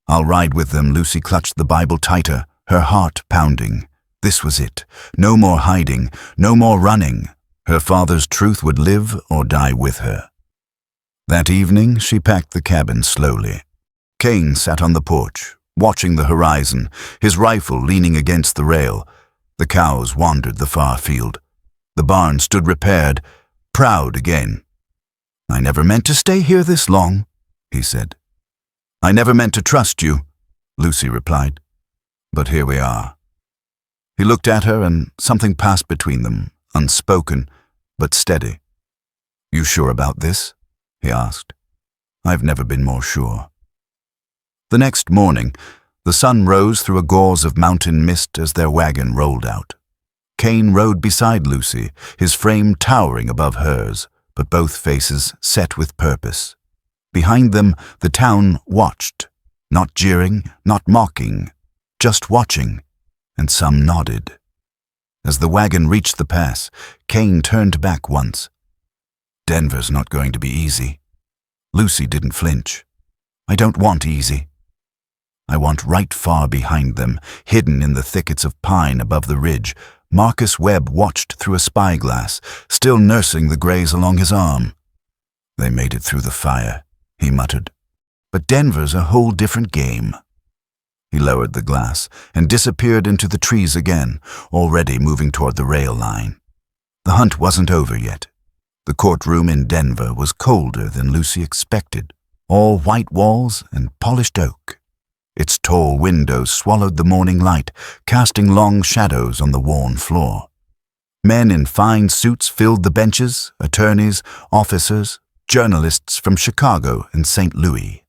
I'll ride with them. Lucy clutched the Bible tighter, her heart pounding. This was it. No more hiding, no more running. Her father's truth would live or die with her. That evening, she packed the cabin slowly. Kane sat on the porch, watching the horizon, his rifle leaning against the rail. The cows wandered the far field. The barn stood repaired, proud again. I never meant to stay here this long, he said. I never meant to trust you, Lucy replied. But here we are. He looked at her and something passed between them, unspoken, but steady. You sure about this? He asked. I've never been more sure. The next morning, the sun rose through a gauze of mountain mist as their wagon rolled out. Kane rode beside Lucy, his frame towering above hers, but both faces set with purpose. Behind them, the town watched, not jeering, not mocking, just watching, and some nodded. As the wagon reached the pass, Kane turned back once. Denver's not going to be easy. Lucy didn't flinch. I don't want easy. I want right far behind them, hidden in the thickets of pine above the ridge. Marcus Webb watched through a spyglass, still nursing the graze along his arm. They made it through the fire, he muttered. But Denver's a whole different game. He lowered the glass and disappeared into the trees again, already moving toward the rail line. The hunt wasn't over yet. The courtroom in Denver was colder than Lucy expected, all white walls and polished oak. Its tall windows swallowed the morning light, casting long shadows on the worn floor. Men in fine suits filled the benches, attorneys, officers, journalists from Chicago and St. Louis.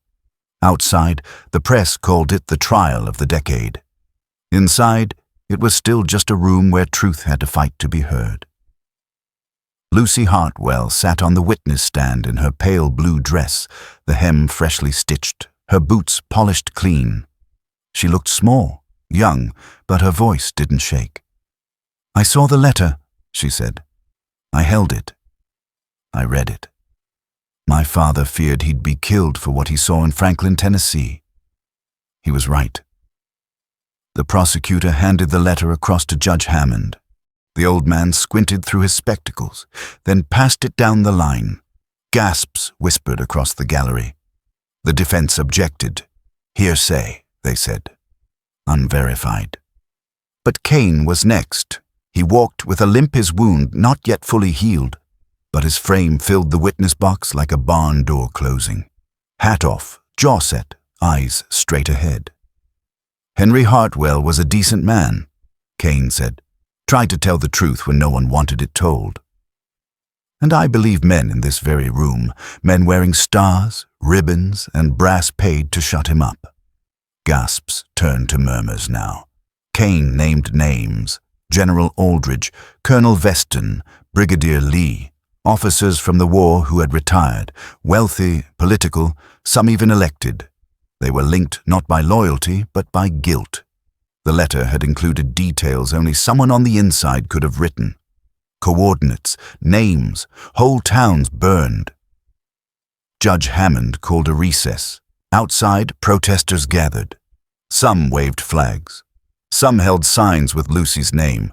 Outside, the press called it the trial of the decade. Inside, it was still just a room where truth had to fight to be heard. Lucy Hartwell sat on the witness stand in her pale blue dress, the hem freshly stitched, her boots polished clean. She looked small, young, but her voice didn't shake. I saw the letter, she said. I held it. I read it. My father feared he'd be killed for what he saw in Franklin, Tennessee. He was right. The prosecutor handed the letter across to Judge Hammond. The old man squinted through his spectacles, then passed it down the line. Gasps whispered across the gallery. The defense objected. Hearsay, they said. Unverified. But Kane was next. He walked with a limp, his wound not yet fully healed, but his frame filled the witness box like a barn door closing. Hat off, jaw set, eyes straight ahead. Henry Hartwell was a decent man, Kane said. Tried to tell the truth when no one wanted it told. And I believe men in this very room, men wearing stars, ribbons, and brass paid to shut him up. Gasps turned to murmurs now. Kane named names: General Aldridge, Colonel Veston, Brigadier Lee, officers from the war who had retired, wealthy, political, some even elected. They were linked not by loyalty, but by guilt. The letter had included details only someone on the inside could have written. Coordinates, names, whole towns burned. Judge Hammond called a recess. Outside, protesters gathered. Some waved flags. Some held signs with Lucy's name.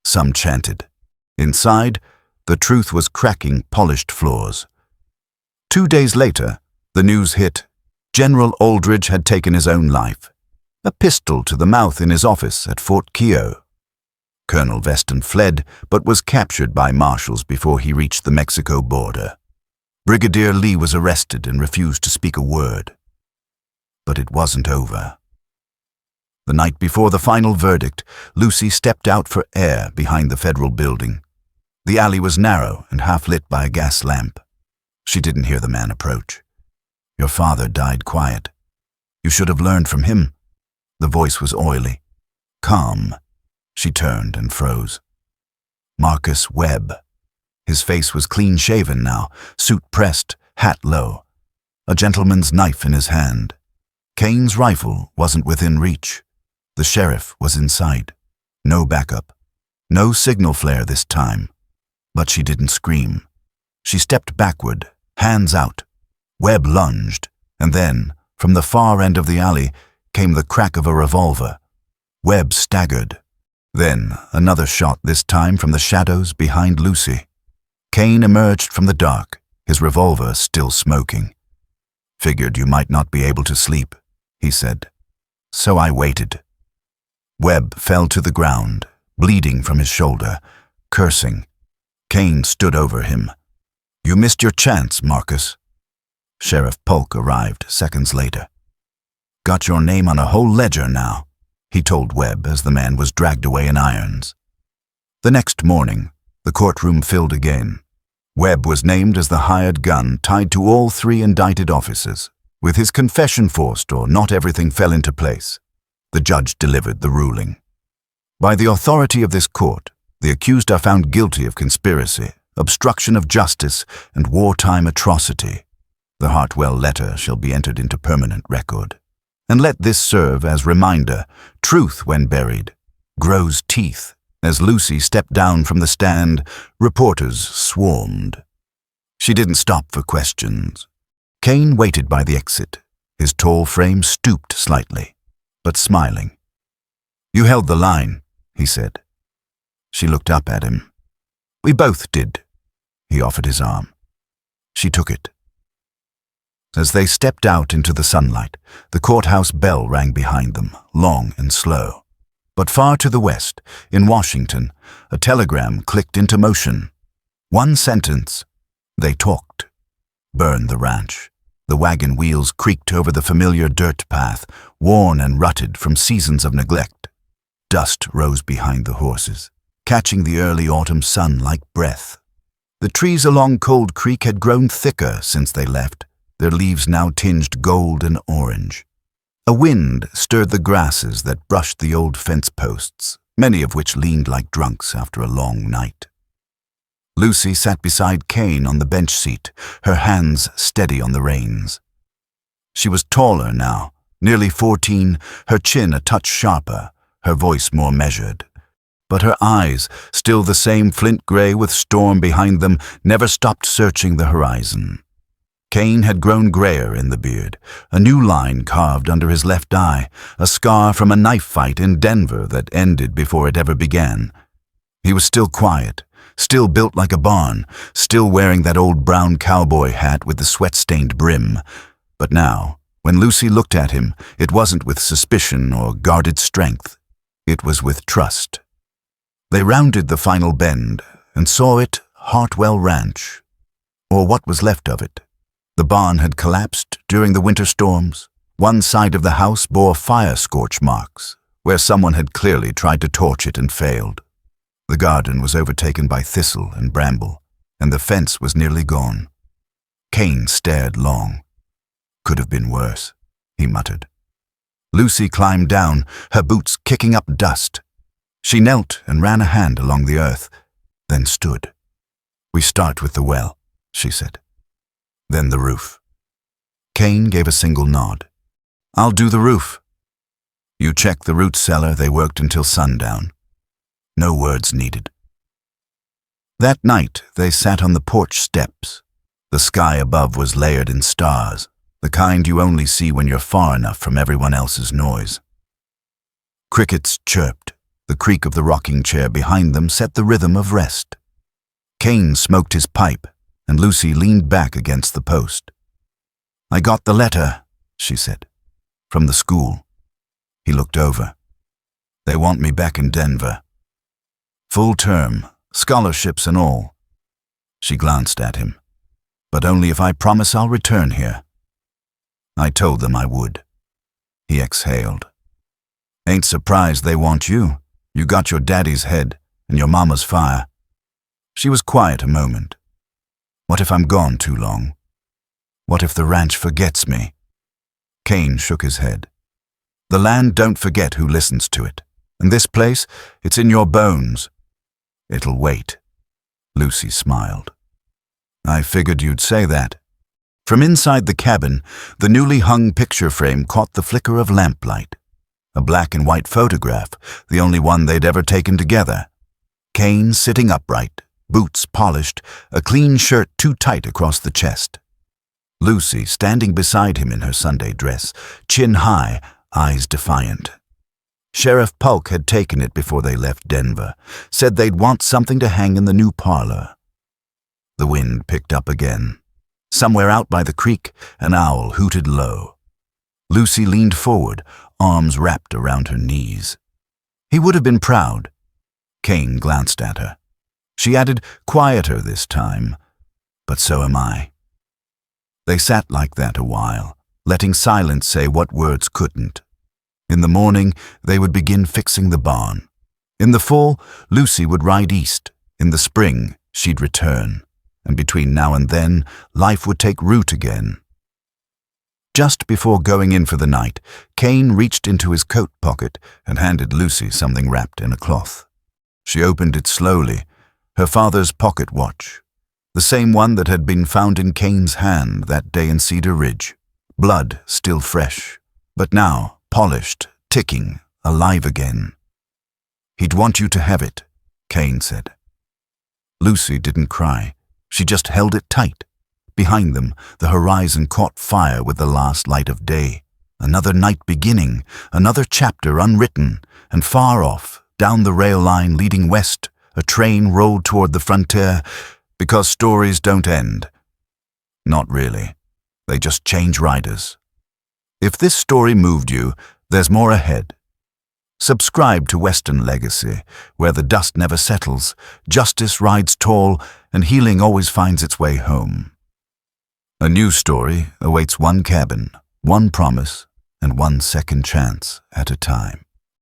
Some chanted. Inside, the truth was cracking polished floors. 2 days later, the news hit. General Aldridge had taken his own life. A pistol to the mouth in his office at Fort Keogh. Colonel Veston fled, but was captured by marshals before he reached the Mexico border. Brigadier Lee was arrested and refused to speak a word. But it wasn't over. The night before the final verdict, Lucy stepped out for air behind the federal building. The alley was narrow and half lit by a gas lamp. She didn't hear the man approach. Your father died quiet. You should have learned from him. The voice was oily, calm. She turned and froze. Marcus Webb. His face was clean-shaven now, suit pressed, hat low, a gentleman's knife in his hand. Kane's rifle wasn't within reach. The sheriff was inside. No backup. No signal flare this time. But she didn't scream. She stepped backward, hands out. Webb lunged, and then, from the far end of the alley, came the crack of a revolver. Webb staggered. Then, another shot, this time from the shadows behind Lucy. Kane emerged from the dark, his revolver still smoking. "Figured you might not be able to sleep," he said. "So I waited." Webb fell to the ground, bleeding from his shoulder, cursing. Kane stood over him. "You missed your chance, Marcus." Sheriff Polk arrived seconds later. "Got your name on a whole ledger now," he told Webb as the man was dragged away in irons. The next morning, the courtroom filled again. Webb was named as the hired gun tied to all 3 indicted officers. With his confession forced or not everything fell into place, the judge delivered the ruling. By the authority of this court, the accused are found guilty of conspiracy, obstruction of justice, and wartime atrocity. The Hartwell letter shall be entered into permanent record. And let this serve as reminder, truth, when buried, grows teeth. As Lucy stepped down from the stand, reporters swarmed. She didn't stop for questions. Kane waited by the exit, his tall frame stooped slightly, but smiling. "You held the line," he said. She looked up at him. "We both did." He offered his arm. She took it. As they stepped out into the sunlight, the courthouse bell rang behind them, long and slow. But far to the west, in Washington, a telegram clicked into motion. One sentence. They talked. Burn the ranch. The wagon wheels creaked over the familiar dirt path, worn and rutted from seasons of neglect. Dust rose behind the horses, catching the early autumn sun like breath. The trees along Cold Creek had grown thicker since they left, their leaves now tinged gold and orange. A wind stirred the grasses that brushed the old fence posts, many of which leaned like drunks after a long night. Lucy sat beside Kane on the bench seat, her hands steady on the reins. She was taller now, nearly 14, her chin a touch sharper, her voice more measured. But her eyes, still the same flint gray with storm behind them, never stopped searching the horizon. Kane had grown grayer in the beard, a new line carved under his left eye, a scar from a knife fight in Denver that ended before it ever began. He was still quiet, still built like a barn, still wearing that old brown cowboy hat with the sweat-stained brim. But now, when Lucy looked at him, it wasn't with suspicion or guarded strength. It was with trust. They rounded the final bend and saw it Hartwell Ranch, or what was left of it. The barn had collapsed during the winter storms. One side of the house bore fire scorch marks, where someone had clearly tried to torch it and failed. The garden was overtaken by thistle and bramble, and the fence was nearly gone. Kane stared long. "Could have been worse," he muttered. Lucy climbed down, her boots kicking up dust. She knelt and ran a hand along the earth, then stood. "We start with the well," she said. "Then the roof." Kane gave a single nod. "I'll do the roof." "You check the root cellar." They worked until sundown. No words needed. That night they sat on the porch steps. The sky above was layered in stars, the kind you only see when you're far enough from everyone else's noise. Crickets chirped. The creak of the rocking chair behind them set the rhythm of rest. Kane smoked his pipe, and Lucy leaned back against the post. "I got the letter," she said, "from the school." He looked over. "They want me back in Denver. Full term, scholarships and all." She glanced at him. "But only if I promise I'll return here." "I told them I would." He exhaled. "Ain't surprised they want you. You got your daddy's head and your mama's fire." She was quiet a moment. "What if I'm gone too long? What if the ranch forgets me?" Kane shook his head. "The land don't forget who listens to it. And this place, it's in your bones." "It'll wait." Lucy smiled. "I figured you'd say that." From inside the cabin, the newly hung picture frame caught the flicker of lamplight. A black and white photograph, the only one they'd ever taken together. Kane sitting upright, boots polished, a clean shirt too tight across the chest. Lucy standing beside him in her Sunday dress, chin high, eyes defiant. Sheriff Polk had taken it before they left Denver, said they'd want something to hang in the new parlor. The wind picked up again. Somewhere out by the creek, an owl hooted low. Lucy leaned forward, arms wrapped around her knees. He would have been proud. Kane glanced at her. She added, quieter this time, but so am I. They sat like that a while, letting silence say what words couldn't. In the morning, they would begin fixing the barn. In the fall, Lucy would ride east. In the spring, she'd return. And between now and then, life would take root again. Just before going in for the night, Kane reached into his coat pocket and handed Lucy something wrapped in a cloth. She opened it slowly, her father's pocket watch, the same one that had been found in Kane's hand that day in Cedar Ridge, blood still fresh, but now polished, ticking, alive again. He'd want you to have it, Kane said. Lucy didn't cry. She just held it tight. Behind them, the horizon caught fire with the last light of day. Another night beginning, another chapter unwritten, and far off, down the rail line leading west, a train rolled toward the frontier, because stories don't end. Not really. They just change riders. If this story moved you, there's more ahead. Subscribe to Western Legacy, where the dust never settles, justice rides tall, and healing always finds its way home. A new story awaits one cabin, one promise, and one second chance at a time.